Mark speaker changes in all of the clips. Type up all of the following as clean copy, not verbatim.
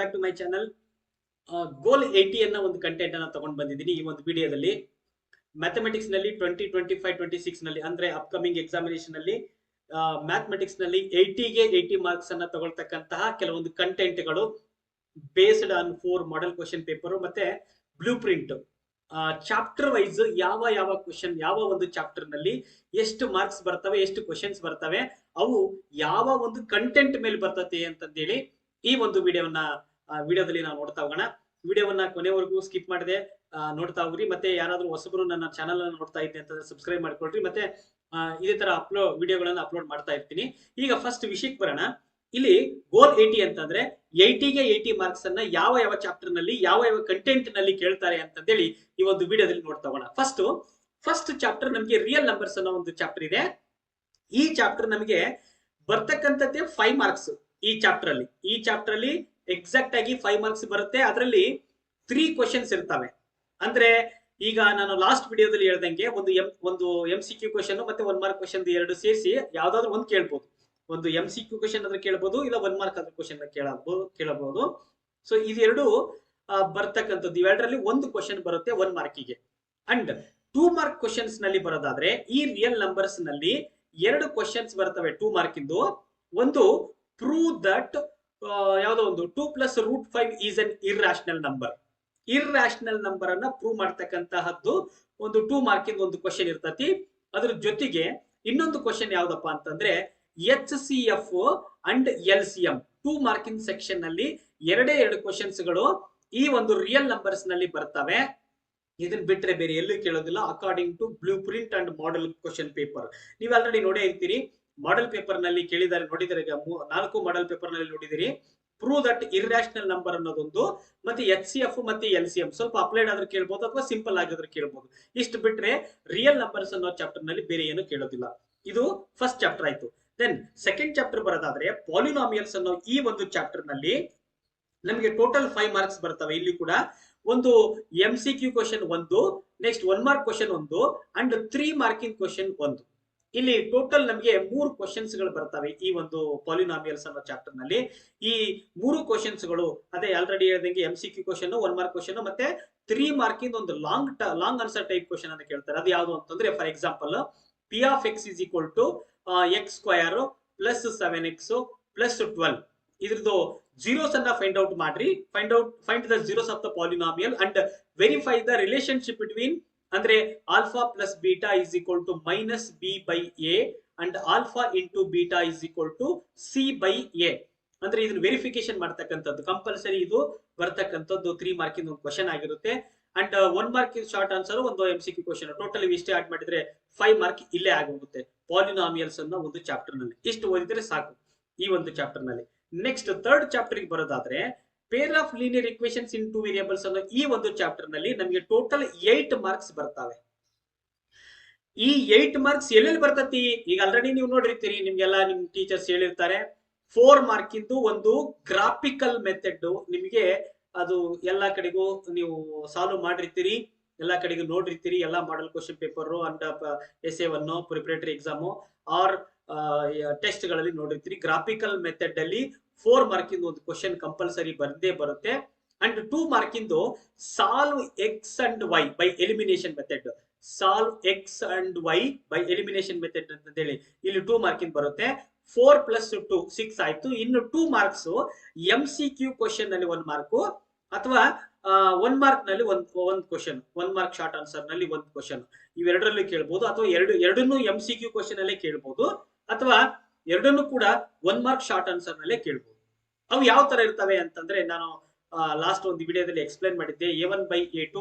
Speaker 1: Back to my channel. Goal 80 ಅನ್ನೋ ಒಂದು content ಅನ್ನ ತಗೊಂಡು ಬಂದಿದ್ದೀನಿ ಈ ಒಂದು ವಿಡಿಯೋದಲ್ಲಿ. ಮ್ಯಾಥಮೆಟಿಕ್ಸ್ ನಲ್ಲಿ 2025-26 ನಲ್ಲಿ ಅಂದ್ರೆ ಅಪ್ಕಮಿಂಗ್ ಎಕ್ಸಾಮಿನೇಷನ್ ನಲ್ಲಿ ಮ್ಯಾಥಮೆಟಿಕ್ಸ್ ನಲ್ಲಿ 80ಗೆ 80 ಮಾರ್ಕ್ಸ್ ಅನ್ನ ತಗೊಳ್ತಕ್ಕಂತಹ ಕೆಲವೊಂದು ಕಂಟೆಂಟ್ಗಳು based on 4 model question paper ಮತ್ತೆ ಬ್ಲೂ ಪ್ರಿಂಟ್ ಚಾಪ್ಟರ್ ವೈಸ್ ಯಾವ ಕ್ವಶನ್ ಯಾವ ಒಂದು ಚಾಪ್ಟರ್ ನಲ್ಲಿ ಎಷ್ಟು ಮಾರ್ಕ್ಸ್ ಬರ್ತವೆ, ಎಷ್ಟು ಕ್ವಶನ್ಸ್ ಬರ್ತವೆ, ಅವು ಯಾವ ಒಂದು ಕಂಟೆಂಟ್ ಮೇಲೆ ಬರ್ತದೆ ಅಂತಂದೇಳಿ ಈ ಒಂದು ವಿಡಿಯೋದಲ್ಲಿ ನಾವು ನೋಡ್ತಾ ಹೋಗೋಣ. ವಿಡಿಯೋವನ್ನ ಕೊನೆವರೆಗೂ ಸ್ಕಿಪ್ ಮಾಡದೆ ನೋಡ್ತಾ ಹೋಗ್ರಿ. ಮತ್ತೆ ಯಾರಾದ್ರೂ ಹೊಸಬರು ನನ್ನ ಚಾನಲ್ ಅನ್ನು ನೋಡ್ತಾ ಇದ್ದೆ ಅಂತಂದ್ರೆ ಸಬ್ಸ್ಕ್ರೈಬ್ ಮಾಡ್ಕೊಳ್ರಿ. ಮತ್ತೆ ಇದೇ ತರ ವಿಡಿಯೋಗಳನ್ನ ಅಪ್ಲೋಡ್ ಮಾಡ್ತಾ ಇರ್ತೀನಿ. ಈಗ ಫಸ್ಟ್ ವಿಷಯಕ್ಕೆ ಬರೋಣ. ಇಲ್ಲಿ ಗೋಲ್ 80 ಅಂತಂದ್ರೆ 80ಗೆ 80 ಮಾರ್ಕ್ಸ್ ಅನ್ನ ಯಾವ ಚಾಪ್ಟರ್ ನಲ್ಲಿ ಯಾವ ಕಂಟೆಂಟ್ ನಲ್ಲಿ ಕೇಳ್ತಾರೆ ಅಂತಂದೇಳಿ ಈ ಒಂದು ವಿಡಿಯೋದಲ್ಲಿ ನೋಡ್ತಾ ಹೋಗೋಣ. ಫಸ್ಟ್ ಚಾಪ್ಟರ್ ನಮಗೆ ರಿಯಲ್ ನಂಬರ್ಸ್ ಅನ್ನೋ ಒಂದು ಚಾಪ್ಟರ್ ಇದೆ. ಈ ಚಾಪ್ಟರ್ ನಮಗೆ ಬರ್ತಕ್ಕಂಥದ್ದೇ 5 ಮಾರ್ಕ್ಸ್. ಈ ಚಾಪ್ಟರ್ ಅಲ್ಲಿ ಎಕ್ಸಾಕ್ಟ್ ಆಗಿ 5 ಮಾರ್ಕ್ಸ್ ಬರುತ್ತೆ. ಅದರಲ್ಲಿ 3 ಕ್ವಶನ್ಸ್ ಇರ್ತವೆ. ಅಂದ್ರೆ ಈಗ ನಾನು ಲಾಸ್ಟ್ ವಿಡಿಯೋದಲ್ಲಿ ಹೇಳ್ದಂಗೆ ಒಂದು MCQ ಕ್ವಶನ್ ಮತ್ತೆ 1 ಮಾರ್ಕ್ ಕ್ವಶನ್ ಎರಡು ಸೇರಿಸಿ ಯಾವ್ದಾದ್ರು ಒಂದು ಕೇಳ್ಬೋದು. ಒಂದು MCQ ಕ್ವಶನ್ ಆದ್ರೆ ಕೇಳ್ಬೋದು, ಇಲ್ಲ 1 ಮಾರ್ಕ್ ಆದ್ರೆ ಕ್ವಶನ್ ಕೇಳಬಹುದು. ಸೊ ಇದೆರಡು ಬರ್ತಕ್ಕಂಥದ್ದು. ಇವೆರಡರಲ್ಲಿ ಒಂದು ಕ್ವಶನ್ ಬರುತ್ತೆ 1 ಮಾರ್ಕಿಗೆ. ಅಂಡ್ 2 ಮಾರ್ಕ್ ಕ್ವಶನ್ಸ್ ನಲ್ಲಿ ಬರೋದಾದ್ರೆ ಈ ರಿಯಲ್ ನಂಬರ್ಸ್ ನಲ್ಲಿ 2 ಕ್ವಶನ್ಸ್ ಬರ್ತವೆ 2 ಮಾರ್ಕ್ ಇಂದು. ಒಂದು ಪ್ರೂವ್ ದಟ್ ಯಾವ್ದೋ ಒಂದು 2 + √5 is an irrational number. Irrational number ಅನ್ನ ಪ್ರೂವ್ ಮಾಡ್ತಕ್ಕಂತಹದ್ದು ಒಂದು 2 ಮಾರ್ಕ್ ಇಂದ ಒಂದು ಕ್ವಶನ್ ಇರ್ತತಿ. ಅದ್ರ ಜೊತೆಗೆ ಇನ್ನೊಂದು ಕ್ವಶನ್ ಯಾವ್ದಪ್ಪ ಅಂತಂದ್ರೆ HCF and LCM 2 marking section ನಲ್ಲಿ ಎರಡು ಕ್ವಶನ್ಸ್ ಗಳು ಈ ಒಂದು ರಿಯಲ್ ನಂಬರ್ಸ್ ನಲ್ಲಿ ಬರ್ತವೆ. ಇದನ್ನ ಬಿಟ್ರೆ ಬೇರೆ ಎಲ್ಲೂ ಕೇಳೋದಿಲ್ಲ according to blueprint and model question paper. ನೀವು ಆಲ್ರೆಡಿ ನೋಡೇ ಇರ್ತೀರಿ. ಮಾಡೆಲ್ ಪೇಪರ್ ನಲ್ಲಿ ನೋಡಿದರೆ 4 ಮಾಡೆಲ್ ಪೇಪರ್ ನಲ್ಲಿ ನೋಡಿದಿರಿ. ಪ್ರೂವ್ ದಟ್ ಇರ್ರಾಷನಲ್ ನಂಬರ್ ಅನ್ನೋದೊಂದು, ಮತ್ತೆ HCF ಮತ್ತೆ LCM ಸ್ವಲ್ಪ ಅಪ್ಲೈಡ್ ಆದ್ರೂ ಕೇಳ್ಬೋದು ಅಥವಾ ಸಿಂಪಲ್ ಆಗಿದ್ರು ಕೇಳ್ಬೋದು. ಇಷ್ಟು ಬಿಟ್ರೆ ರಿಯಲ್ ನಂಬರ್ಸ್ ಅನ್ನೋ ಚಾಪ್ಟರ್ ನಲ್ಲಿ ಬೇರೆ ಏನು ಕೇಳೋದಿಲ್ಲ. ಇದು ಫಸ್ಟ್ ಚಾಪ್ಟರ್ ಆಯ್ತು. ದೆನ್ ಸೆಕೆಂಡ್ ಚಾಪ್ಟರ್ ಬರೋದಾದ್ರೆ ಪಾಲಿನಾಮಿಯಲ್ಸ್ ಅನ್ನೋ ಈ ಒಂದು ಚಾಪ್ಟರ್ ನಲ್ಲಿ ನಮಗೆ ಟೋಟಲ್ 5 ಮಾರ್ಕ್ಸ್ ಬರ್ತವೆ. ಇಲ್ಲಿ ಕೂಡ ಒಂದು MCQ ಕ್ವಶನ್ ಒಂದು, ನೆಕ್ಸ್ಟ್ 1 ಮಾರ್ಕ್ ಕ್ವಶನ್ ಒಂದು ಅಂಡ್ 3 ಮಾರ್ಕಿಂಗ್ ಕ್ವಶನ್ ಒಂದು. ಇಲ್ಲಿ ಟೋಟಲ್ ನಮಗೆ 3 ಕ್ವಶನ್ಸ್ ಗಳು ಬರ್ತವೆ ಈ ಒಂದು ಪಾಲಿನಾಮಿಯಲ್ಸ್ ಅನ್ನೋ ಚಾಪ್ಟರ್ ನಲ್ಲಿ. ಈ 3 ಕ್ವಶನ್ಸ್ ಗಳು ಅದೇ ಆಲ್ರೆಡಿ ಹೇಳಿದಂಗೆ MCQ ಕ್ವಶನ್, 1 ಮಾರ್ಕ್ ಕ್ವಶನ್ ಮತ್ತೆ 3 ಮಾರ್ಕಿಂಗ್ ಒಂದು ಲಾಂಗ್ ಆನ್ಸರ್ ಟೈಪ್ ಕ್ವಶನ್ ಅನ್ನು ಕೇಳ್ತಾರೆ. ಅದು ಯಾವುದು ಅಂತಂದ್ರೆ for example P of x is equal to x square plus 7x plus 12. ಇದ್ರದ್ದು zeros ಅನ್ನ ಫೈಂಡ್ ಔಟ್ ಮಾಡ್ರಿ. Find the zeros of the polynomial and verify the relationship between ಅಂದ್ರೆ alpha plus beta is equal to minus b by a and alpha into beta is equal to c by a. ಅಂದ್ರೆ ಇದನ್ನ verification ಮಾಡ್ತಕ್ಕಂಥದ್ದು compulsory. ಇದು ಬರ್ತಕ್ಕಂಥದ್ದು 3 ಮಾರ್ಕಿಂದ ಒಂದು question ಆಗಿರುತ್ತೆ. And 1 mark short answer ಒಂದು MCQ question. Total ಇಷ್ಟೇ ಆಡ್ ಮಾಡಿದ್ರೆ 5 ಮಾರ್ಕ್ ಇಲ್ಲೇ ಆಗೋಗುತ್ತೆ ಪಾಲಿನಾಮಿಯಲ್ಸ್ ಅನ್ನೋ ಒಂದು ಚಾಪ್ಟರ್ ನಲ್ಲಿ. ಇಷ್ಟು ಓದಿದ್ರೆ ಸಾಕು ಈ ಒಂದು ಚಾಪ್ಟರ್ ನಲ್ಲಿ. ನೆಕ್ಸ್ಟ್ ಥರ್ಡ್ ಚಾಪ್ಟರ್ ಗೆ ಬರೋದಾದ್ರೆ pair of linear equations in 2 variables ಅನ್ನೋ ಈ ಒಂದು ಚಾಪ್ಟರ್ ನಲ್ಲಿ ನಮಗೆ ಟೋಟಲ್ 8 ಮಾರ್ಕ್ಸ್ ಬರ್ತವೆ. ಈ 8 ಮಾರ್ಕ್ಸ್ ಎಲ್ಲೆಲ್ಲಿ ಬರ್ತತಿ ಈಗ ಆಲ್ರೆಡಿ ನೀವು ನೋಡಿರ್ತೀರಿ. ನಿಮ್ಗೆಲ್ಲ ನಿಮ್ ಟೀಚರ್ಸ್ ಹೇಳಿರ್ತಾರೆ. 4 ಮಾರ್ಕ್ ಇಂದು ಒಂದು ಗ್ರಾಫಿಕಲ್ ಮೆಥಡ್ ನಿಮಗೆ ಅದು ಎಲ್ಲಾ ಕಡೆಗೂ ನೀವು ಸಾಲ್ವ್ ಮಾಡಿರ್ತೀರಿ, ಎಲ್ಲಾ ಕಡೆಗೂ ನೋಡಿರ್ತೀರಿ. ಎಲ್ಲಾ model question paper and SA1 preparatory exam or test ಗಳಲ್ಲಿ ನೋಡಿರ್ತೀರಿ. ಗ್ರಾಫಿಕಲ್ ಮೆಥಡ್ ಅಲ್ಲಿ 4 ಮಾರ್ಕ್ ಇಂದ ಒಂದು ಕ್ವಶನ್ ಕಂಪಲ್ಸರಿ ಬಂದೇ ಬರುತ್ತೆ. ಅಂಡ್ 2 ಮಾರ್ಕ್ ಇಂದು solve X and y by elimination method. Solve X and y by elimination method ಅಂತ ಹೇಳಿ ಇಲ್ಲಿ 2 ಮಾರ್ಕ್ ಇಂದ ಬರುತ್ತೆ. 4 + 2 6 ಆಯ್ತು. ಇನ್ನು 2 ಮಾರ್ಕ್ಸ್ MCQ ಕ್ವಶನ್ ನಲ್ಲಿ 1 ಮಾರ್ಕ್ ಅಥವಾ 1 ಮಾರ್ಕ್ ನಲ್ಲಿ ಒಂದು ಕ್ವಶನ್, 1 ಮಾರ್ಕ್ ಶಾರ್ಟ್ ಆನ್ಸರ್ ನಲ್ಲಿ ಒಂದು ಕ್ವಶನ್. ಇವೆರಡರಲ್ಲಿ ಕೇಳಬಹುದು ಅಥವಾ ಎರಡನ್ನೂ MCQ ಕ್ವಶನ್ ಅಲ್ಲೇ ಕೇಳಬಹುದು ಅಥವಾ ಎರಡನ್ನೂ ಕೂಡ 1 ಮಾರ್ಕ್ ಶಾರ್ಟ್ ಆನ್ಸರ್ ನಲ್ಲೇ ಕೇಳಬಹುದು. ಅವು ಯಾವ ತರ ಇರ್ತವೆ ಅಂತಂದ್ರೆ ನಾನು ಲಾಸ್ಟ್ ಒಂದು ವಿಡಿಯೋದಲ್ಲಿ ಎಕ್ಸ್ಪ್ಲೈನ್ ಮಾಡಿದ್ದೆ. A1 by A2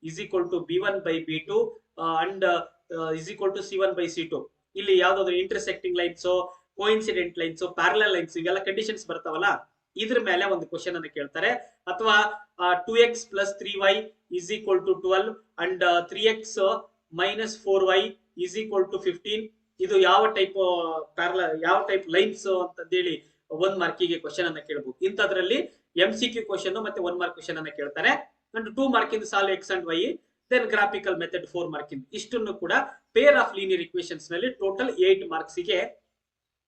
Speaker 1: is equal to B1 by B2 and is equal to C1 by C2. ಇಲ್ಲಿ ಯಾವ್ದಾದ್ರು intersecting lines, coincident lines, parallel lines ಇವೆಲ್ಲ ಕಂಡೀಷನ್ಸ್ ಬರ್ತಾವಲ್ಲ, ಇದ್ರ ಮೇಲೆ ಒಂದು ಕ್ವಶನ್ ಅನ್ನು ಕೇಳ್ತಾರೆ. ಅಥವಾ 2x + 3y is equal to 12 and 3x - 4y is equal to 15. ಇದು ಯಾವ ಟೈಪ್ ಯಾವ ಟೈಪ್ ಲೈನ್ಸ್ ಅಂತಂದೇಳಿ 1 ಮಾರ್ಕಿಗೆ ಕ್ವಶನ್ ಅನ್ನ ಕೇಳಬಹುದು. ಇಂಥದ್ರಲ್ಲಿ MCQ ಕ್ವಶನ್ ಮತ್ತೆ 1 ಮಾರ್ಕ್ ಕ್ವಶನ್ ಅನ್ನ ಕೇಳ್ತಾರೆ. ಅಂಡ್ 2 ಮಾರ್ಕಿಂದ solve X and Y, then graphical method 4 ಮಾರ್ಕಿಂದ. ಇಷ್ಟನ್ನು ಕೂಡ ಪೇರ್ ಆಫ್ ಲೀನಿಯರ್ ಇಕ್ವೇಶನ್ಸ್ ನಲ್ಲಿ ಟೋಟಲ್ 8 ಮಾರ್ಕ್ಸ್ ಗೆ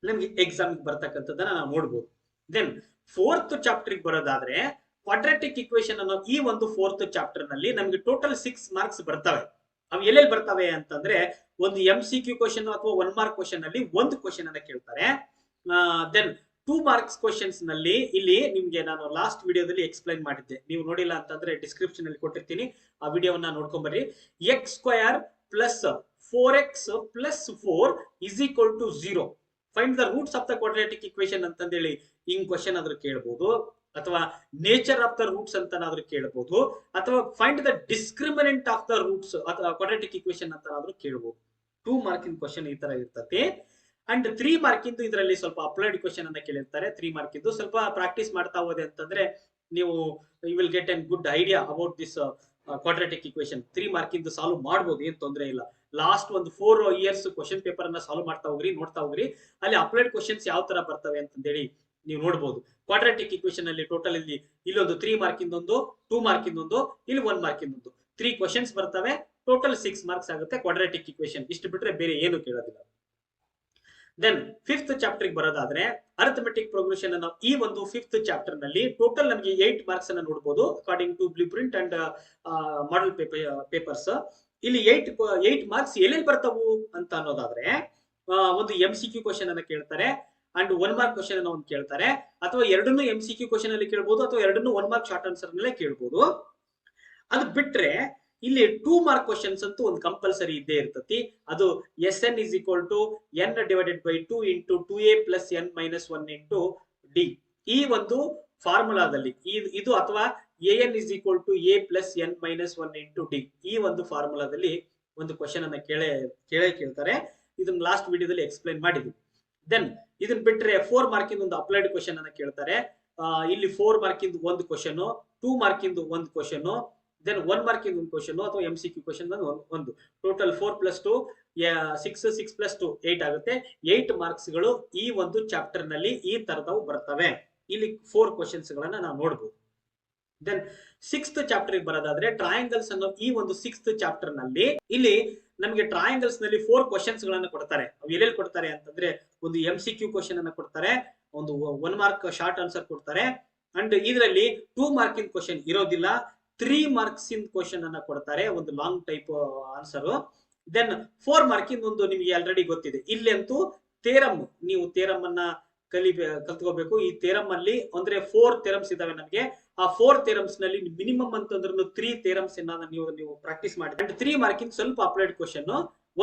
Speaker 1: ನಮ್ಗೆ ಎಕ್ಸಾಮ್ ಬರ್ತಕ್ಕಂಥದ್ದನ್ನ ನಾವು ನೋಡಬಹುದು. ದೆನ್ ಫೋರ್ತ್ ಚಾಪ್ಟರ್ ಬರೋದಾದ್ರೆ ಕ್ವಾಡ್ರಾಟಿಕ್ ಇಕ್ವೇಶನ್ ಅನ್ನೋ ಈ ಒಂದು 4th ಚಾಪ್ಟರ್ ನಲ್ಲಿ ನಮಗೆ ಟೋಟಲ್ 6 ಮಾರ್ಕ್ಸ್ ಬರ್ತವೆ. ಅವು ಎಲ್ಲೆಲ್ಲಿ ಬರ್ತವೆ ಅಂತಂದ್ರೆ ಒಂದು MCQ ಕ್ವಶನ್ ಅಥವಾ 1 ಮಾರ್ಕ್ ಕ್ವಶನ್ ಅಲ್ಲಿ ಒಂದು ಕ್ವಶನ್ ಅನ್ನ ಕೇಳ್ತಾರೆ. ದೆನ್ 2 ಮಾರ್ಕ್ಸ್ ಕ್ವಶನ್ಸ್ ನಲ್ಲಿ ಇಲ್ಲಿ ನಿಮ್ಗೆ ನಾನು ಲಾಸ್ಟ್ ವಿಡಿಯೋದಲ್ಲಿ ಎಕ್ಸ್ಪ್ಲೈನ್ ಮಾಡಿದ್ದೆ, ನೀವು ನೋಡಿಲ್ಲ ಅಂತಂದ್ರೆ ಡಿಸ್ಕ್ರಿಪ್ಷನ್ ಅಲ್ಲಿ ಕೊಟ್ಟಿರ್ತೀನಿ, ಆ ವಿಡಿಯೋವನ್ನ ನೋಡ್ಕೊಂಡ್ ಬರ್ರಿ. x² plus 4x plus 4 is equal to 0. Find the roots of the quadratic equation ಅಂತಂದೇಳಿ ಹಿಂಗ್ ಕ್ವಶನ್ ಆದ್ರೂ ಕೇಳ್ಬೋದು, ಅಥವಾ ನೇಚರ್ ಆಫ್ ದ ರೂಟ್ಸ್ ಅಂತನಾದ್ರೂ ಕೇಳಬಹುದು, ಅಥವಾ find the discriminant of the roots ಅಥವಾ ಕ್ವಾಡ್ರಾಟಿಕ್ ಇಕ್ವೇಶನ್ ಅಂತನಾದ್ರೂ ಕೇಳಬಹುದು. 2 ಮಾರ್ಕಿನ ಕ್ವಶನ್ ಈ ತರ ಇರ್ತದೆ. ಅಂಡ್ 3 ಮಾರ್ಕಿಂದು ಇದರಲ್ಲಿ ಸ್ವಲ್ಪ ಅಪ್ಲೈಡ್ ಕ್ವಶನ್ ಅನ್ನ ಕೇಳಿರ್ತಾರೆ. 3 ಮಾರ್ಕಿಂದು ಸ್ವಲ್ಪ ಪ್ರಾಕ್ಟೀಸ್ ಮಾಡ್ತಾ ಹೋದೆ ಅಂತಂದ್ರೆ ನೀವು you will get an good idea about this quadratic equation. 3 ಮಾರ್ಕಿಂದು ಸಾಲ್ವ್ ಮಾಡಬಹುದು, ಏನ್ ತೊಂದರೆ ಇಲ್ಲ. ಲಾಸ್ಟ್ ಒಂದು 4 ಇಯರ್ಸ್ ಕ್ವಶನ್ ಪೇಪರ್ ಅನ್ನ ಸಾಲ್ವ್ ಮಾಡ್ತಾ ಹೋಗ್ರಿ, ನೋಡ್ತಾ ಹೋಗ್ರಿ. ಅಲ್ಲಿ ಅಪ್ಲೈಡ್ ಕ್ವಶನ್ಸ್ ಯಾವ ತರ ಬರ್ತವೆ ಅಂತಂದೇಳಿ ನೀವು ನೋಡಬಹುದು. ಕ್ವಾಡ್ರಾಟಿಕ್ ಇಕ್ವೇಶನ್ ಅಲ್ಲಿ ಟೋಟಲ್ ಇಲ್ಲಿ ಇಲ್ಲೊಂದು 3 ಮಾರ್ಕಿಂದೊಂದು, 2 ಮಾರ್ಕಿಂದೊಂದು, ಇಲ್ಲಿ 1 ಮಾರ್ಕಿಂದೊಂದು 3 ಕ್ವಶನ್ಸ್ ಬರ್ತವೆ. ಟೋಟಲ್ 6 ಮಾರ್ಕ್ಸ್ ಆಗುತ್ತೆ ಕ್ವಾಡ್ರಾಟಿಕ್ ಇಕ್ವೇಶನ್. ಇಷ್ಟು ಬಿಟ್ರೆ ಬೇರೆ ಏನು ಕೇಳೋದಿಲ್ಲ. ದೆನ್ 5th ಚಾಪ್ಟರ್ ಬರೋದಾದ್ರೆ ಅರ್ಥಮೆಟಿಕ್ ಪ್ರೋಗ್ರೆಷನ್ ಅನ್ನೋ ಈ ಒಂದು 5th ಚಾಪ್ಟರ್ ನಲ್ಲಿ ಟೋಟಲ್ ನಮಗೆ 8 ಮಾರ್ಕ್ಸ್ ಅನ್ನ ನೋಡಬಹುದು according to blueprint and model papers. ಇಲ್ಲಿ 8 ಮಾರ್ಕ್ಸ್ ಎಲ್ಲೆಲ್ಲಿ ಬರ್ತಾವು ಅಂತ ಅನ್ನೋದಾದ್ರೆ ಒಂದು MCQ ಕ್ವಶನ್ ಅನ್ನ ಕೇಳ್ತಾರೆ, ಅಂಡ್ 1 ಮಾರ್ಕ್ ಕ್ವಶನ್ ಅನ್ನ ಒಂದು ಕೇಳ್ತಾರೆ, ಅಥವಾ ಎರಡನ್ನೂ MCQ ಕ್ವಶನ್ ಅಲ್ಲಿ ಕೇಳಬಹುದು, ಅಥವಾ ಎರಡನ್ನೂ 1 ಮಾರ್ಕ್ ಶಾರ್ಟ್ ಆನ್ಸರ್ ನಲ್ಲೇ ಕೇಳಬಹುದು. ಅದು ಬಿಟ್ರೆ ಇಲ್ಲಿ 2 ಮಾರ್ಕ್ ಕ್ವಶನ್ಸ್ ಅಂತೂ ಒಂದು ಕಂಪಲ್ಸರಿ ಇದ್ದೇ ಇರ್ತತಿ. ಅದು SN is equal to n divided by 2 into 2a plus n minus 1 into d. ಈ ಒಂದು ಫಾರ್ಮುಲಾದಲ್ಲಿ ಇದು ಅಥವಾ AN is equal to a plus n minus 1 into d. ಈ ಒಂದು ಫಾರ್ಮುಲಾದಲ್ಲಿ ಒಂದು ಕ್ವಶನ್ ಅನ್ನ ಕೇಳ್ತಾರೆ. ಇದನ್ನ ಲಾಸ್ಟ್ ವಿಡಿಯೋದಲ್ಲಿ ಎಕ್ಸ್ಪ್ಲೈನ್ ಮಾಡಿದ್ವಿ. ದೆನ್ ಇದನ್ನ ಬಿಟ್ರೆ 4 ಮಾರ್ಕಿಂದ ಒಂದು ಅಪ್ಲೈಡ್ ಕ್ವಶನ್ ಅನ್ನ ಕೇಳ್ತಾರೆ. ಇಲ್ಲಿ 4 ಮಾರ್ಕಿಂದ ಒಂದು ಕ್ವಶನ್, 2 ಮಾರ್ಕಿಂದ ಒಂದು ಕ್ವಶನ್, ದೆನ್ 1 ಮಾರ್ಕಿಂದ ಒಂದು ಕ್ವಶನ್ ಅಥವಾ MCQ ಕ್ವಶನ್ ಒಂದು. ಟೋಟಲ್ 4 + 2 6, 6 + 2 8 ಆಗುತ್ತೆ. 8 ಮಾರ್ಕ್ಸ್ ಗಳು ಈ ಒಂದು ಚಾಪ್ಟರ್ ನಲ್ಲಿ ಈ ತರದವು ಬರ್ತವೆ. ಇಲ್ಲಿ 4 ಕ್ವಶನ್ಸ್ ಗಳನ್ನ ನಾವು ನೋಡಬಹುದು. ದೆನ್ 6th ಚಾಪ್ಟರ್ ಬರೋದಾದ್ರೆ ಟ್ರಯಾಂಗಲ್ಸ್ ಅನ್ನೋ ಈ ಒಂದು 6th ಚಾಪ್ಟರ್ ನಲ್ಲಿ ಇಲ್ಲಿ ನಮಗೆ ಟ್ರಯಾಂಗಲ್ಸ್ ನಲ್ಲಿ 4 ಕ್ವಶನ್ಸ್ ಗಳನ್ನ ಕೊಡ್ತಾರೆ. ಅವು ಎಲ್ಲೆಲ್ಲಿ ಕೊಡ್ತಾರೆ ಅಂತಂದ್ರೆ ಒಂದು MCQ ಕ್ವಶನ್ ಅನ್ನ ಕೊಡ್ತಾರೆ, ಒಂದು 1 ಮಾರ್ಕ್ ಶಾರ್ಟ್ ಆನ್ಸರ್ ಕೊಡ್ತಾರೆ, ಅಂಡ್ ಇದರಲ್ಲಿ 2 ಮಾರ್ಕಿನ ಕ್ವಶನ್ ಇರೋದಿಲ್ಲ, 3 ಮಾರ್ಕ್ಸ್ ಇನ್ ಕ್ವಶನ್ ಅನ್ನ ಕೊಡ್ತಾರೆ, ಒಂದು ಲಾಂಗ್ ಟೈಪ್ ಆನ್ಸರ್. ದೆನ್ 4 ಮಾರ್ಕಿಂದ ಒಂದು ನಿಮಗೆ ಆಲ್ರೆಡಿ ಗೊತ್ತಿದೆ, ಇಲ್ಲಿ ಅಂತೂ ಥೇರಮ್, ನೀವು ಥೇರಮ್ ಅನ್ನ ಕಲ್ತ್ಕೋಬೇಕು. ಈ ಥೇರಮ್ ಅಲ್ಲಿ ಅಂದ್ರೆ 4 ಥೇರಮ್ಸ್ ಇದಾವೆ ನಮಗೆ. ಆ 4 ಥೇರಮ್ಸ್ ನಲ್ಲಿ ಮಿನಿಮಮ್ ಅಂತಂದ್ರೂ 3 ಥೇರಮ್ಸ್ ನೀವು ಪ್ರಾಕ್ಟೀಸ್ ಮಾಡಿ. ಅಂಡ್ 3 ಮಾರ್ಕಿಂದ ಸ್ವಲ್ಪ ಅಪ್ಲೈಡ್ ಕ್ವಶನ್,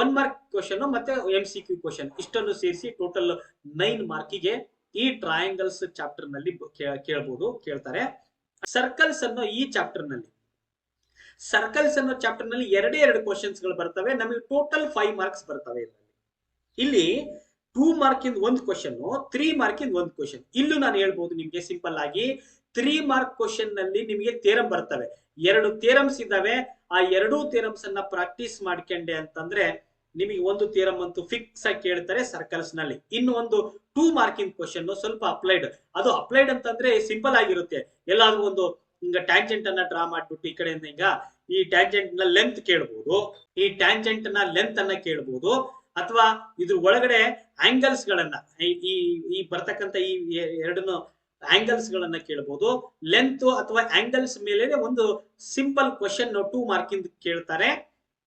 Speaker 1: 1 ಮಾರ್ಕ್ ಕ್ವಶನ್ ಮತ್ತೆ MCQ ಕ್ವಶನ್ ಇಷ್ಟನ್ನು ಸೇರಿಸಿ ಟೋಟಲ್ 9 ಮಾರ್ಕಿಗೆ ಈ ಟ್ರಯಾಂಗಲ್ಸ್ ಚಾಪ್ಟರ್ ನಲ್ಲಿ ಕೇಳ್ತಾರೆ. ಸರ್ಕಲ್ಸ್ ಅನ್ನೋ ಈ ಚಾಪ್ಟರ್ ನಲ್ಲಿ ಎರಡು ಕ್ವಶನ್ಸ್ ಗಳು ಬರ್ತವೆ. ನಮಗೆ ಟೋಟಲ್ 5 ಮಾರ್ಕ್ಸ್ ಬರ್ತವೆ. ಇಲ್ಲಿ 2 ಮಾರ್ಕಿಂದ ಒಂದು ಕ್ವಶನ್, 3 ಮಾರ್ಕಿಂದ ಒಂದು ಕ್ವಶನ್. ಇಲ್ಲೂ ನಾನು ಹೇಳ್ಬಹುದು ನಿಮ್ಗೆ ಸಿಂಪಲ್ ಆಗಿ 3 ಮಾರ್ಕ್ ಕ್ವಶನ್ ನಲ್ಲಿ ನಿಮಗೆ ಥೇರಮ್ ಬರ್ತವೆ. 2 ಥೇರಮ್ಸ್ ಇದಾವೆ. ಆ 2 ಥೇರಮ್ಸ್ ಅನ್ನ ಪ್ರಾಕ್ಟೀಸ್ ಮಾಡ್ಕೊಂಡೆ ಅಂತಂದ್ರೆ ನಿಮಗೆ ಒಂದು ಥಿಯರಮ್ ಅಂತೂ ಫಿಕ್ಸ್ ಆಗಿ ಕೇಳ್ತಾರೆ ಸರ್ಕಲ್ಸ್ ನಲ್ಲಿ. ಇನ್ನು ಒಂದು 2 ಮಾರ್ಕಿಂಗ್ ಕ್ವಶನ್ ಸ್ವಲ್ಪ ಅಪ್ಲೈಡ್. ಅದು ಅಪ್ಲೈಡ್ ಅಂತಂದ್ರೆ ಸಿಂಪಲ್ ಆಗಿರುತ್ತೆ. ಎಲ್ಲಾದ್ರೂ ಒಂದು ಹಿಂಗ ಟ್ಯಾಂಜೆಂಟ್ ಅನ್ನ ಡ್ರಾ ಮಾಡ್ಬಿಟ್ಟು ಈ ಕಡೆಯಿಂದ ಹಿಂಗ ಈ ಟ್ಯಾಂಜೆಂಟ್ ನ ಲೆಂತ್ ಕೇಳಬಹುದು, ಈ ಟ್ಯಾಂಜೆಂಟ್ ನ ಲೆಂತ್ ಅನ್ನ ಕೇಳಬಹುದು, ಅಥವಾ ಇದ್ರ ಒಳಗಡೆ ಆಂಗಲ್ಸ್ ಗಳನ್ನ ಈ ಬರ್ತಕ್ಕಂತ ಈ ಎರಡನ್ನು ಆಂಗಲ್ಸ್ ಗಳನ್ನ ಕೇಳಬಹುದು. ಲೆಂತ್ ಅಥವಾ ಆಂಗಲ್ಸ್ ಮೇಲೆ ಒಂದು ಸಿಂಪಲ್ ಕ್ವಶನ್ 2 ಮಾರ್ಕಿಂದ ಕೇಳ್ತಾರೆ.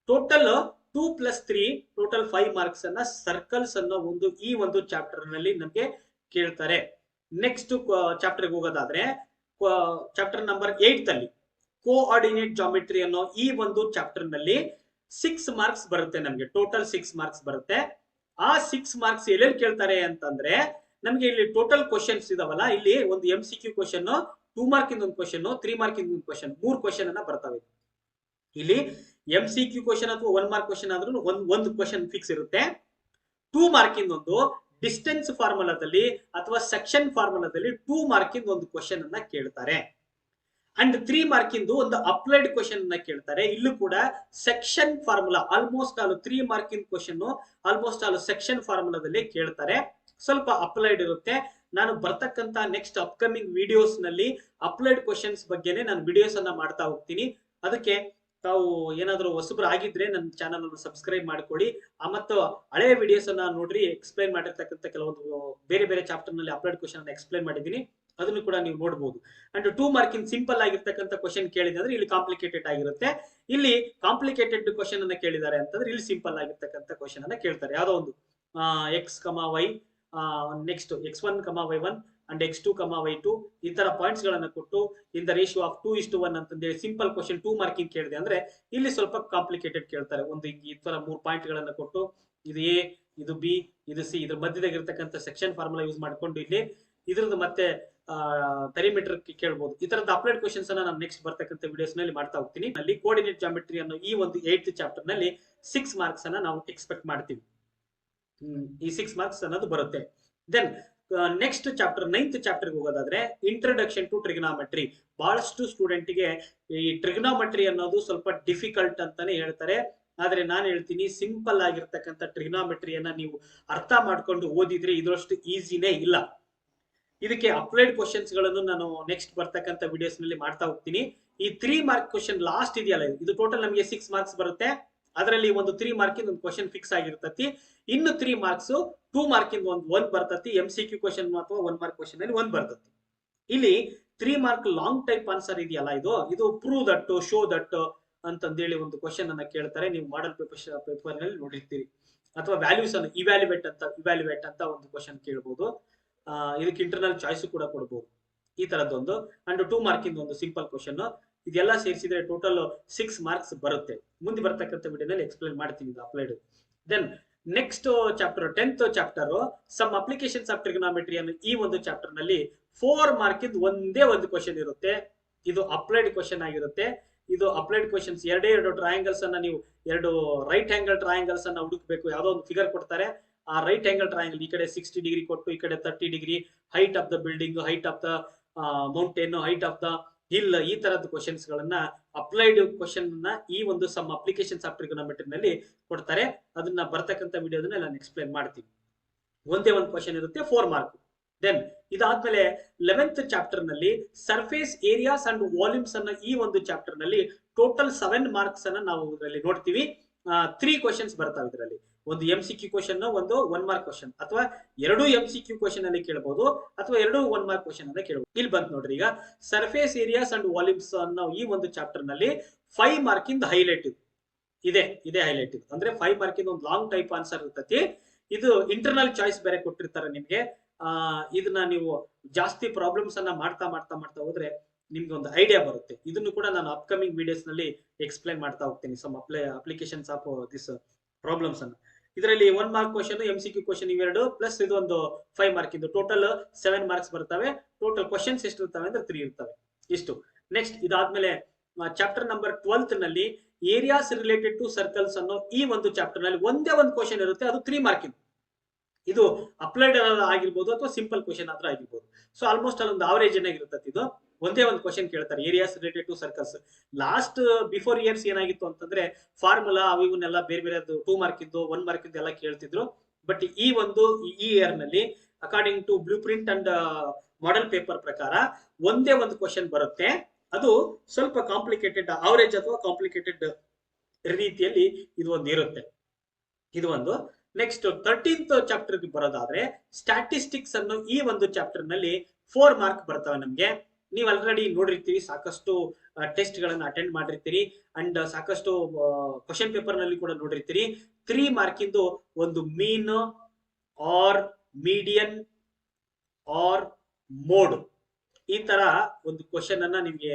Speaker 1: ಟೋಟಲ್ 2 + 3 ಟೋಟಲ್ 5 ಮಾರ್ಕ್ಸ್ ಅನ್ನ ಸರ್ಕಲ್ಸ್ ಅನ್ನೋ ಈ ಒಂದು ಚಾಪ್ಟರ್ ನಲ್ಲಿ ನಮಗೆ ಕೇಳ್ತಾರೆ. ನೆಕ್ಸ್ಟ್ ಚಾಪ್ಟರ್ ಹೋಗೋದಾದ್ರೆ ಚಾಪ್ಟರ್ ನಂಬರ್ 8 ಅಲ್ಲಿ ಕೋಆರ್ಡಿನೇಟ್ ಜಾಮೆಟ್ರಿ ಅನ್ನೋ ಈ ಒಂದು ಚಾಪ್ಟರ್ ನಲ್ಲಿ 6 ಮಾರ್ಕ್ಸ್ ಬರುತ್ತೆ. ನಮಗೆ ಟೋಟಲ್ 6 ಮಾರ್ಕ್ಸ್ ಬರುತ್ತೆ. ಆ 6 ಮಾರ್ಕ್ಸ್ ಎಲ್ಲೆಲ್ಲಿ ಕೇಳ್ತಾರೆ ಅಂತಂದ್ರೆ ನಮಗೆ ಇಲ್ಲಿ ಟೋಟಲ್ ಕ್ವಶನ್ಸ್ ಇದಾವಲ್ಲ, ಇಲ್ಲಿ ಒಂದು MCQ ಕ್ವಶನ್, 2 ಮಾರ್ಕಿಂದ ಒಂದು ಕ್ವಶನ್, 3 ಮಾರ್ಕಿಂದ ಒಂದು ಕ್ವಶನ್, 3 ಕ್ವಶನ್ ಅನ್ನ ಬರ್ತವೆ. ಇಲ್ಲಿ MCQ ಕ್ವಶನ್ ಅಥವಾ 1 ಮಾರ್ಕ್ ಕ್ವಶನ್ ಆದ್ರೂ ಒಂದು ಕ್ವಶನ್ ಫಿಕ್ಸ್ ಇರುತ್ತೆ. 2 ಮಾರ್ಕಿಂದ ಒಂದು ಡಿಸ್ಟೆನ್ಸ್ ಫಾರ್ಮುಲಾದಲ್ಲಿ ಅಥವಾ ಸೆಕ್ಷನ್ ಫಾರ್ಮುಲಾದಲ್ಲಿ 2 ಮಾರ್ಕಿಂದ ಒಂದು ಕ್ವಶನ್ ಅನ್ನ ಕೇಳ್ತಾರೆ. ಅಂಡ್ 3 ಮಾರ್ಕಿಂದು ಒಂದು ಅಪ್ಲೈಡ್ ಕ್ವಶನ್ ಅನ್ನ ಕೇಳ್ತಾರೆ. ಇಲ್ಲೂ ಕೂಡ ಸೆಕ್ಷನ್ ಫಾರ್ಮುಲಾ ಆಲ್ಮೋಸ್ಟ್ ಆಲ್ 3 ಮಾರ್ಕಿನ ಕ್ವಶನ್ ಆಲ್ಮೋಸ್ಟ್ ಆಲ್ ಸೆಕ್ಷನ್ ಫಾರ್ಮುಲಾದಲ್ಲಿ ಕೇಳ್ತಾರೆ. ಸ್ವಲ್ಪ ಅಪ್ಲೈಡ್ ಇರುತ್ತೆ. ನಾನು ಬರ್ತಕ್ಕಂತ ನೆಕ್ಸ್ಟ್ ಅಪ್ಕಮಿಂಗ್ ವಿಡಿಯೋಸ್ ನಲ್ಲಿ ಅಪ್ಲೈಡ್ ಕ್ವಶನ್ಸ್ ಬಗ್ಗೆನೇ ನಾನು ವಿಡಿಯೋಸ್ ಅನ್ನ ಮಾಡ್ತಾ ಹೋಗ್ತೀನಿ. ಅದಕ್ಕೆ ತಾವು ಏನಾದರೂ ಹೊಸಬ್ರು ಆಗಿದ್ರೆ ನನ್ನ ಚಾನಲ್ ಅನ್ನು ಸಬ್ಸ್ಕ್ರೈಬ್ ಮಾಡ್ಕೊಳ್ಳಿ. ಮತ್ತು ಹಳೆಯ ವಿಡಿಯೋಸ್ ಅನ್ನ ನೋಡ್ರಿ. ಎಕ್ಸ್ಪ್ಲೈನ್ ಮಾಡಿರ್ತಕ್ಕಂಥ ಕೆಲವೊಂದು ಬೇರೆ ಬೇರೆ ಚಾಪ್ಟರ್ ನಲ್ಲಿ ಅಪ್ಲೈಡ್ ಕ್ವಶನ್ ಅನ್ನ ಎಕ್ಸ್ಪ್ಲೈನ್ ಮಾಡಿದ್ದೀನಿ. ಅದನ್ನು ಕೂಡ ನೀವು ನೋಡಬಹುದು. ಅಂಡ್ 2 ಮಾರ್ಕಿನ್ ಸಿಂಪಲ್ ಆಗಿರ್ತಕ್ಕಂಥ ಕ್ವಶನ್ ಕೇಳಿದ್ರೆ ಅಂದ್ರೆ ಇಲ್ಲಿ ಕಾಂಪ್ಲಿಕೇಟೆಡ್ ಆಗಿರುತ್ತೆ. ಇಲ್ಲಿ ಕಾಂಪ್ಲಿಕೇಟೆಡ್ ಕ್ವಶನ್ ಅನ್ನ ಕೇಳಿದ್ದಾರೆ ಅಂತಂದ್ರೆ ಇಲ್ಲಿ ಸಿಂಪಲ್ ಆಗಿರ್ತಕ್ಕಂಥ ಕ್ವಶನ್ ಅನ್ನ ಕೇಳ್ತಾರೆ. ಯಾವ್ದೋ ಒಂದು x comma y, next x1 y1 and x2 y2 ಈ ತರ ಪಾಯಿಂಟ್ಸ್ ಗಳನ್ನ ಕೊಟ್ಟು ಇನ್ ದ ರೇಷಿಯೋ ಆಫ್ 2:1 ಅಂತಂದೇಳಿ ಸಿಂಪಲ್ ಕ್ವಶನ್ 2 ಮಾರ್ಕಿಂಗ್ ಕೇಳಿದೆ ಅಂದ್ರೆ ಇಲ್ಲಿ ಸ್ವಲ್ಪ ಕಾಂಪ್ಲಿಕೇಟೆಡ್ ಕೇಳ್ತಾರೆ. ಒಂದು ಈ ತರ 3 ಪಾಯಿಂಟ್ ಗಳನ್ನ ಕೊಟ್ಟು ಇದು ಎ, ಇದು ಬಿ, ಇದು ಸಿ, ಇದ್ರ ಮಧ್ಯದಾಗಿರ್ತಕ್ಕಂಥ ಸೆಕ್ಷನ್ ಫಾರ್ಮುಲಾ ಯೂಸ್ ಮಾಡ್ಕೊಂಡು ಇಲ್ಲಿ ಇದ್ರದ್ದು ಮತ್ತೆ ಪೆರಿಮೀಟರ್ ಕೇಳಬಹುದು. ಈ ತರದ ಅಪ್ಲೈಡ್ ಕ್ವಶನ್ಸ್ ಅನ್ನ ನಾನು ನೆಕ್ಸ್ಟ್ ಬರ್ತಕ್ಕಂಥ ವಿಡಿಯೋಸ್ ನಲ್ಲಿ ಮಾಡ್ತಾ ಹೋಗ್ತೀನಿ. ಅಲ್ಲಿ ಕೋಆರ್ಡಿನೇಟ್ ಜಾಮೆಟ್ರಿ ಅನ್ನೋ ಈ ಒಂದು 8th ಚಾಪ್ಟರ್ ನಲ್ಲಿ 6 ಮಾರ್ಕ್ಸ್ ಅನ್ನ ನಾವು ಎಕ್ಸ್ಪೆಕ್ಟ್ ಮಾಡ್ತೀವಿ. ಈ 6 ಮಾರ್ಕ್ಸ್ ಅನ್ನೋದು ಬರುತ್ತೆ. Then next chapter 9th chapter ಹೋಗೋದಾದ್ರೆ ಇಂಟ್ರೊಡಕ್ಷನ್ ಟು ಟ್ರಿಗ್ನಾಮೆಟ್ರಿ. ಬಹಳಷ್ಟು ಸ್ಟೂಡೆಂಟ್ ಗೆ ಈ ಟ್ರಿಗ್ನಾಮೆಟ್ರಿ ಅನ್ನೋದು ಸ್ವಲ್ಪ ಡಿಫಿಕಲ್ಟ್ ಅಂತಾನೆ ಹೇಳ್ತಾರೆ. ಆದ್ರೆ ನಾನು ಹೇಳ್ತೀನಿ ಸಿಂಪಲ್ ಆಗಿರ್ತಕ್ಕಂಥ ಟ್ರಿಗ್ನಾಮೆಟ್ರಿಯನ್ನ ನೀವು ಅರ್ಥ ಮಾಡ್ಕೊಂಡು ಓದಿದ್ರೆ ಇದರಷ್ಟು ಈಸಿನೇ ಇಲ್ಲ. ಇದಕ್ಕೆ ಅಪ್ಲೈಡ್ ಕ್ವಶನ್ಸ್ ಗಳನ್ನು ನಾನು ನೆಕ್ಸ್ಟ್ ಬರ್ತಕ್ಕಂಥ ವಿಡಿಯೋಸ್ ನಲ್ಲಿ ಮಾಡ್ತಾ ಹೋಗ್ತೀನಿ. ಈ 3 ಮಾರ್ಕ್ ಕ್ವಶನ್ ಲಾಸ್ಟ್ ಇದೆಯಲ್ಲ, ಇದು ಟೋಟಲ್ ನಮಗೆ 6 ಮಾರ್ಕ್ಸ್ ಬರುತ್ತೆ. ಅದರಲ್ಲಿ ಒಂದು 3 ಮಾರ್ಕಿಂದ ಒಂದು ಕ್ವಶನ್ ಫಿಕ್ಸ್ ಆಗಿರ್ತತಿ. ಇನ್ನು 3 ಮಾರ್ಕ್ಸ್ 2 ಮಾರ್ಕಿಂದ ಒಂದು ಬರ್ತತಿ. MCQ ಕ್ವಶನ್ ಅಥವಾ 1 ಮಾರ್ಕ್ ಕ್ವಶನ್ ಅಲ್ಲಿ ಒಂದು ಬರ್ತತಿ. ಇಲ್ಲಿ 3 ಮಾರ್ಕ್ ಲಾಂಗ್ ಟೈಪ್ ಆನ್ಸರ್ ಇದೆಯಲ್ಲ, ಇದು ಪ್ರೂವ್ ದಟ್, ಶೋ ದಟ್ ಅಂತಂದೇಳಿ ಒಂದು ಕ್ವಶನ್ ಅನ್ನ ಕೇಳ್ತಾರೆ. ನೀವು ಮಾಡೆಲ್ ಪೇಪರ್ ನಲ್ಲಿ ನೋಡಿರ್ತೀರಿ. ಅಥವಾ ವ್ಯಾಲ್ಯೂಸ್ ಅನ್ನು ಇವ್ಯಾಲ್ಯುವೇಟ್ ಅಂತ ಒಂದು ಕ್ವಶನ್ ಕೇಳಬಹುದು. ಇದಕ್ಕೆ ಇಂಟರ್ನಲ್ ಚಾಯ್ಸ್ ಕೂಡ ಕೊಡಬಹುದು. ಈ ತರದೊಂದು ಅಂಡ್ 2 ಮಾರ್ಕಿಂದ ಒಂದು ಸಿಂಪಲ್ ಕ್ವಶನ್. ಇದೆಲ್ಲ ಸೇರಿಸಿದ್ರೆ ಟೋಟಲ್ 6 ಮಾರ್ಕ್ಸ್ ಬರುತ್ತೆ. ಮುಂದೆ ಬರ್ತಕ್ಕಂಥ ವಿಡಿಯೋನಲ್ಲಿ ಎಕ್ಸ್ಪ್ಲೈನ್ ಮಾಡ್ತೀನಿ ಇದು applied. Then next chapter 10th chapter some applications of trigonometry ಅನ್ನೋ ಈ ಒಂದು ಚಾಪ್ಟರ್ ನಲ್ಲಿ 4 ಮಾರ್ಕಿಂದ ಒಂದೇ ಒಂದು ಕ್ವಶನ್ ಇರುತ್ತೆ. ಇದು ಅಪ್ಲೈಡ್ ಕ್ವಶನ್ ಆಗಿರುತ್ತೆ. ಇದು ಅಪ್ಲೈಡ್ ಕ್ವಶನ್ಸ್ ಎರಡು ಟ್ರಯಾಂಗಲ್ಸ್ ಅನ್ನ ನೀವು ಎರಡು ರೈಟ್ ಆಂಗಲ್ ಟ್ರಯಾಂಗಲ್ಸ್ ಅನ್ನ ಹುಡುಕಬೇಕು. ಯಾವ್ದೋ ಒಂದು ಫಿಗರ್ ಕೊಡ್ತಾರೆ, ಆ ರೈಟ್ ಆಂಗಲ್ ಟ್ರಯಾಂಗಲ್ ಈ ಕಡೆ 60 ಡಿಗ್ರಿ ಕೊಟ್ಟು ಈ ಕಡೆ 30 degree, height of the building, height of the mountain, height of the hill, ಈ ತರದ ಕ್ವಶನ್ಸ್ ಗಳನ್ನ ಅಪ್ಲೈಡ್ ಕ್ವಶನ್ ನ ಈ ಒಂದು ಸಮ್ ಅಪ್ಲಿಕೇಶನ್ಸ್ ಆಫ್ ಟ್ರಿಗ್ನೋಮೆಟ್ರಿ ನಲ್ಲಿ ಕೊಡ್ತಾರೆ. ಅದನ್ನ ಬರ್ತಕ್ಕಂಥ ವಿಡಿಯೋದನ್ನ ನಾನು ಎಕ್ಸ್ಪ್ಲೈನ್ ಮಾಡ್ತೀನಿ. ಒಂದೇ ಒಂದು ಕ್ವಶನ್ ಇರುತ್ತೆ, 4 ಮಾರ್ಕ್. ದೆನ್ ಇದಾದ್ಮೇಲೆ 11th ಚಾಪ್ಟರ್ ನಲ್ಲಿ ಸರ್ಫೇಸ್ ಏರಿಯಾಸ್ ಅಂಡ್ ವಾಲ್ಯೂಮ್ಸ್ ಅನ್ನ ಈ ಒಂದು ಚಾಪ್ಟರ್ ನಲ್ಲಿ ಟೋಟಲ್ 7 ಮಾರ್ಕ್ಸ್ ಅನ್ನ ನಾವು ಇದರಲ್ಲಿ ನೋಡ್ತೀವಿ. 3 ಕ್ವಶನ್ಸ್ ಬರ್ತಾವೆ ಇದರಲ್ಲಿ. ಒಂದು MCQ ಕ್ವಶನ್, ಒಂದು 1 ಮಾರ್ಕ್ ಕ್ವಶನ್, ಅಥವಾ 2 MCQ ಕ್ವಶನ್ ಅಲ್ಲಿ ಕೇಳಬಹುದು, ಅಥವಾ 2 1 ಮಾರ್ಕ್ ಕ್ವಶನ್ ಅನ್ನ ಕೇಳಬಹುದು. ಇಲ್ಲಿ ಬಂತು ನೋಡ್ರಿ, ಈಗ ಸರ್ಫೇಸ್ ಏರಿಯಾಸ್ ಅಂಡ್ ವಾಲ್ಯೂಮ್ಸ್ ಅನ್ನೋ ಈ ಒಂದು ಚಾಪ್ಟರ್ ನಲ್ಲಿ 5 ಮಾರ್ಕಿಂದ ಹೈಲೈಟ್ ಇದೆ ಹೈಲೈಟ್ ಇದೆ. ಅಂದ್ರೆ 5 ಮಾರ್ಕಿಂದ ಒಂದು ಲಾಂಗ್ ಟೈಪ್ ಆನ್ಸರ್ ಇರ್ತತಿ. ಇದು ಇಂಟರ್ನಲ್ ಚಾಯ್ಸ್ ಬೇರೆ ಕೊಟ್ಟಿರ್ತಾರೆ ನಿಮ್ಗೆ. ಇದನ್ನ ನೀವು ಜಾಸ್ತಿ ಪ್ರಾಬ್ಲಮ್ಸ್ ಅನ್ನ ಮಾಡ್ತಾ ಹೋದ್ರೆ ನಿಮ್ಗೆ ಒಂದು ಐಡಿಯಾ ಬರುತ್ತೆ. ಇದನ್ನು ಕೂಡ ನಾನು ಅಪ್ಕಮಿಂಗ್ ವಿಡಿಯೋಸ್ ನಲ್ಲಿ ಎಕ್ಸ್ಪ್ಲೈನ್ ಮಾಡ್ತಾ ಹೋಗ್ತೀನಿ. Some applications of this problems ಅನ್ನು. ಇದರಲ್ಲಿ 1 ಮಾರ್ಕ್ ಕ್ವಶನ್, MCQ ಕ್ವಶನ್ ಇವೆರಡು ಪ್ಲಸ್ ಇದು ಒಂದು 5 ಮಾರ್ಕ್ ಇಂದು ಟೋಟಲ್ 7 ಮಾರ್ಕ್ಸ್ ಬರ್ತವೆ. ಟೋಟಲ್ ಕ್ವಶನ್ಸ್ ಎಷ್ಟು ಇರ್ತವೆ ಅಂದ್ರೆ 3 ಇರ್ತವೆ. ಇಷ್ಟು. ನೆಕ್ಸ್ಟ್ ಇದಾದ್ಮೇಲೆ ಚಾಪ್ಟರ್ ನಂಬರ್ 12th ನಲ್ಲಿ ಏರಿಯಾಸ್ ರಿಲೇಟೆಡ್ ಟು ಸರ್ಕಲ್ಸ್ ಅನ್ನೋ ಈ ಒಂದು ಚಾಪ್ಟರ್ ನಲ್ಲಿ ಒಂದೇ ಒಂದು ಕ್ವಶನ್ ಇರುತ್ತೆ, ಅದು 3 ಮಾರ್ಕ್ ಇಂದು. ಇದು ಅಪ್ಲೈಡ್ ಆಗಿರ್ಬೋದು ಅಥವಾ ಸಿಂಪಲ್ ಕ್ವಶನ್ ಆದ್ರೂ ಆಗಿರ್ಬೋದು. ಸೊ ಆಲ್ಮೋಸ್ಟ್ ಅಲ್ಲೊಂದು ಅವರೇಜ್ ಏನಾಗಿರುತ್ತೆ, ಇದು ಒಂದೇ ಒಂದು ಕ್ವಶನ್ ಕೇಳ್ತಾರೆ, areas related to circles. Last before years ಏನಾಗಿತ್ತು ಅಂತಂದ್ರೆ ಫಾರ್ಮುಲಾ ಇವನ್ನೆಲ್ಲ ಬೇರೆ ಬೇರೆ 2 ಮಾರ್ಕ್ ಇದ್ದು 1 ಮಾರ್ಕ್ ಇದ್ದು ಎಲ್ಲ ಕೇಳ್ತಿದ್ರು. ಬಟ್ ಈ ಇಯರ್ ನಲ್ಲಿ according to blueprint and model paper ಪ್ರಕಾರ ಒಂದೇ ಒಂದು ಕ್ವಶನ್ ಬರುತ್ತೆ. ಅದು ಸ್ವಲ್ಪ ಕಾಂಪ್ಲಿಕೇಟೆಡ್, ಅವರೇಜ್ ಅಥವಾ ಕಾಂಪ್ಲಿಕೇಟೆಡ್ ರೀತಿಯಲ್ಲಿ ಇದು ಒಂದು ಇರುತ್ತೆ. ಇದು ಒಂದು. ನೆಕ್ಸ್ಟ್ 13th ಚಾಪ್ಟರ್ ಬರೋದಾದ್ರೆ ಸ್ಟ್ಯಾಟಿಸ್ಟಿಕ್ಸ್ ಅನ್ನೋ ಈ ಒಂದು ಚಾಪ್ಟರ್ ನಲ್ಲಿ 4 ಮಾರ್ಕ್ ಬರ್ತವೆ ನಮ್ಗೆ. ನೀವು ಆಲ್ರೆಡಿ ನೋಡಿರ್ತೀರಿ, ಸಾಕಷ್ಟು ಟೆಸ್ಟ್ ಗಳನ್ನ ಅಟೆಂಡ್ ಮಾಡಿರ್ತೀರಿ ಅಂಡ್ ಸಾಕಷ್ಟು ಕ್ವಶನ್ ಪೇಪರ್ ನಲ್ಲಿ ಕೂಡ ನೋಡಿರ್ತೀರಿ. 3 ಮಾರ್ಕಿಂದು ಒಂದು ಮೀನ್ ಆರ್ ಮೀಡಿಯನ್ ಆರ್ ಮೋಡ್, ಈ ತರ ಒಂದು ಕ್ವಶನ್ ಅನ್ನ ನಿಮ್ಗೆ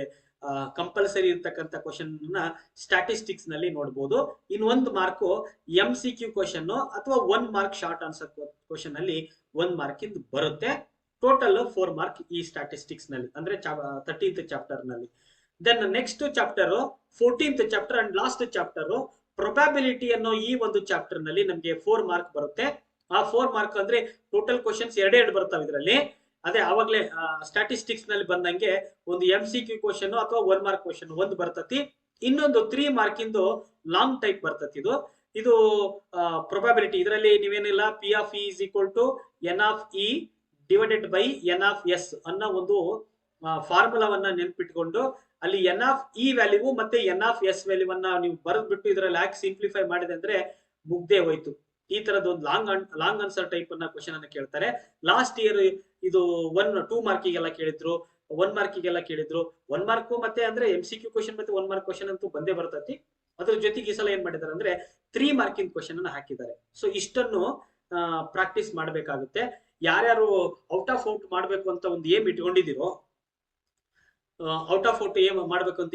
Speaker 1: ಕಂಪಲ್ಸರಿ ಇರ್ತಕ್ಕಂಥ ಕ್ವಶನ್ ಸ್ಟ್ಯಾಟಿಸ್ಟಿಕ್ಸ್ ನಲ್ಲಿ ನೋಡಬಹುದು. ಇನ್ 1 ಮಾರ್ಕ್ MCQ ಕ್ವಶನ್ ಅಥವಾ 1 ಮಾರ್ಕ್ ಶಾರ್ಟ್ ಆನ್ಸರ್ ಕ್ವಶನ್ ಅಲ್ಲಿ 1 ಮಾರ್ಕ್ ಇಂದ ಬರುತ್ತೆ. ಟೋಟಲ್ 4 ಮಾರ್ಕ್ ಈ ಸ್ಟ್ಯಾಟಿಸ್ಟಿಕ್ಸ್ ನಲ್ಲಿ, ಅಂದ್ರೆ 13th ಚಾಪ್ಟರ್ ನಲ್ಲಿ. Then next chapter 14th chapter and last chapter probability ಅನ್ನೋ ಈ ಒಂದು ಚಾಪ್ಟರ್ ನಲ್ಲಿ ನಮ್ಗೆ 4 ಮಾರ್ಕ್ ಬರುತ್ತೆ. ಆ 4 ಮಾರ್ಕ್ ಅಂದ್ರೆ ಟೋಟಲ್ ಕ್ವಶನ್ಸ್ 2 ಬರ್ತವೆ ಇದರಲ್ಲಿ. ಅದೇ ಆವಾಗಲೇ ಸ್ಟ್ಯಾಟಿಸ್ಟಿಕ್ಸ್ ನಲ್ಲಿ ಬಂದಂಗೆ ಒಂದು MCQ ಕ್ವಶನ್ ಅಥವಾ 1 ಮಾರ್ಕ್ ಕ್ವಶನ್ ಒಂದು ಬರ್ತತಿ. ಇನ್ನೊಂದು 3 ಮಾರ್ಕ್ ಇಂದು ಲಾಂಗ್ ಟೈಪ್ ಬರ್ತತಿ. ಇದು ಪ್ರೊಬಬಿಲಿಟಿ. ಇದರಲ್ಲಿ ನೀವೇನಿಲ್ಲ P of E is equal to N of E divided by N of S ಅನ್ನೋ ಒಂದು ಫಾರ್ಮುಲಾವನ್ನ ನೆನ್ಪಿಟ್ಕೊಂಡು ಅಲ್ಲಿ N of E ವ್ಯಾಲ್ಯೂ ಮತ್ತೆ N of S ವ್ಯಾಲ್ಯೂವನ್ನ ನೀವು ಬರೆದ್ಬಿಟ್ಟು ಇದರಲ್ಲಿ ಹಾಕಿ ಸಿಂಪ್ಲಿಫೈ ಮಾಡಿದೆ ಅಂದ್ರೆ ಮುಗ್ದೇ ಹೋಯ್ತು. ಈ ತರದ ಒಂದು ಲಾಂಗ್ ಆನ್ಸರ್ ಟೈಪ್ ಅನ್ನ ಕ್ವಶನ್ ಅನ್ನ ಕೇಳ್ತಾರೆ. ಲಾಸ್ಟ್ ಇಯರ್ ಇದು 2 ಮಾರ್ಕಿಗೆಲ್ಲ ಕೇಳಿದ್ರು, 1 ಮಾರ್ಕಿಗೆಲ್ಲ ಕೇಳಿದ್ರು. 1 ಮಾರ್ಕ್ ಮತ್ತೆ ಅಂದ್ರೆ MCQ ಕ್ವಶನ್ ಮತ್ತೆ 1 ಮಾರ್ಕ್ ಕ್ವಶನ್ ಅಂತೂ ಬಂದೇ ಬರ್ತೈತಿ. ಅದ್ರ ಜೊತೆಗೆ ಈ ಸಲ ಏನ್ ಮಾಡಿದಾರೆ ಅಂದ್ರೆ 3 ಮಾರ್ಕಿಂಗ್ ಕ್ವಶನ್ ಅನ್ನ ಹಾಕಿದ್ದಾರೆ. ಸೊ ಇಷ್ಟನ್ನು ಪ್ರಾಕ್ಟೀಸ್ ಮಾಡ್ಬೇಕಾಗುತ್ತೆ. ಯಾರ್ಯಾರು ಔಟ್ ಆಫ್ ಔಟ್ ಮಾಡ್ಬೇಕು ಅಂತ ಒಂದು ಏಮ್ ಇಟ್ಕೊಂಡಿದಿರೋ, ಔಟ್ ಆಫ್ ಔಟ್ ಏಮ್ ಮಾಡ್ಬೇಕು ಅಂತ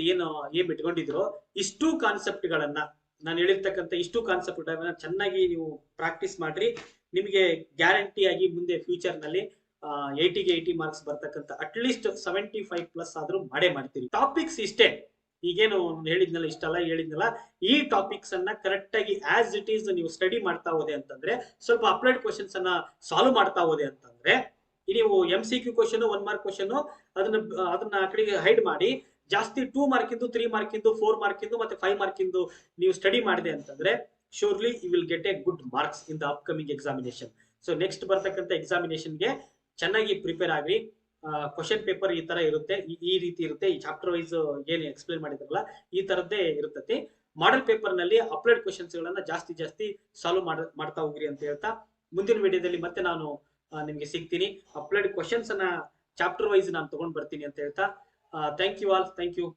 Speaker 1: ಏಮ್ ಇಟ್ಕೊಂಡಿದಿರೋ, ಇಷ್ಟು ಕಾನ್ಸೆಪ್ಟ್ ಗಳನ್ನ ನಾನು ಹೇಳಿರ್ತಕ್ಕಂಥ ಇಷ್ಟು ಕಾನ್ಸೆಪ್ಟ್ ಚೆನ್ನಾಗಿ ನೀವು ಪ್ರಾಕ್ಟೀಸ್ ಮಾಡ್ರಿ. ನಿಮಗೆ ಗ್ಯಾರಂಟಿ ಆಗಿ ಮುಂದೆ ಫ್ಯೂಚರ್ ನಲ್ಲಿ 80ಗೆ 80 ಮಾರ್ಕ್ಸ್ ಬರ್ತಕ್ಕಂಥ ಅಟ್ಲೀಸ್ಟ್ 75+ ಆದ್ರೂ ಮಾಡೇ ಮಾಡ್ತೀರಿ. ಟಾಪಿಕ್ಸ್ ಇಷ್ಟೇ, ಈಗೇನು ಹೇಳಿದ್ನಲ್ಲ ಇಷ್ಟೆಲ್ಲ ಹೇಳಿದ್ನಲ್ಲ, ಈ ಟಾಪಿಕ್ಸ್ ಅನ್ನ ಕರೆಕ್ಟ್ ಆಗಿ ಆಸ್ ಇಟ್ ಈಸ್ ನೀವು ಸ್ಟಡಿ ಮಾಡ್ತಾ ಹೋದೆ ಅಂತಂದ್ರೆ, ಸ್ವಲ್ಪ ಅಪ್ಲೈಡ್ ಕ್ವಶನ್ಸ್ ಅನ್ನ ಸಾಲ್ವ್ ಮಾಡ್ತಾ ಹೋದೆ ಅಂತಂದ್ರೆ, ನೀವು MCQ ಕ್ವಶನ್ 1 ಮಾರ್ಕ್ ಕ್ವಶನ್ ಅದನ್ನ ಆ ಕಡೆಗೆ ಹೈಡ್ ಮಾಡಿ ಜಾಸ್ತಿ 2 ಮಾರ್ಕಿಂದು 3 ಮಾರ್ಕಿಂದು 4 ಮಾರ್ಕಿಂದು ಮತ್ತೆ 5 ಮಾರ್ಕಿಂದು ನೀವು ಸ್ಟಡಿ ಮಾಡಿದೆ ಅಂತಂದ್ರೆ surely you will get a good marks in the upcoming examination. So next ಬರ್ತಕ್ಕಂಥ ಎಕ್ಸಾಮಿನೇಷನ್ಗೆ ಚೆನ್ನಾಗಿ ಪ್ರಿಪೇರ್ ಆಗ್ರಿ. ಕ್ವಶನ್ ಪೇಪರ್ ಈ ತರ ಇರುತ್ತೆ, ಈ ರೀತಿ ಇರುತ್ತೆ. ಈ ಚಾಪ್ಟರ್ ವೈಸ್ ಏನು ಎಕ್ಸ್ಪ್ಲೇನ್ ಮಾಡಿದ್ರಲ್ಲ ಈ ತರದ್ದೇ ಇರುತ್ತೆ. ಮಾಡೆಲ್ ಪೇಪರ್ ನಲ್ಲಿ ಅಪ್ಲೈಡ್ ಕ್ವಶನ್ಸ್ ಗಳನ್ನ ಜಾಸ್ತಿ ಸಾಲ್ವ್ ಮಾಡ್ತಾ ಹೋಗ್ರಿ ಅಂತ ಹೇಳ್ತಾ, ಮುಂದಿನ ವಿಡಿಯೋದಲ್ಲಿ ಮತ್ತೆ ನಾನು ನಿಮ್ಗೆ ಸಿಗ್ತೀನಿ. ಅಪ್ಲೈಡ್ ಕ್ವಶನ್ಸ್ ಅನ್ನ ಚಾಪ್ಟರ್ ವೈಸ್ ನಾನು ತಗೊಂಡ್ ಬರ್ತೀನಿ ಅಂತ ಹೇಳ್ತಾ, thank you all, thank you.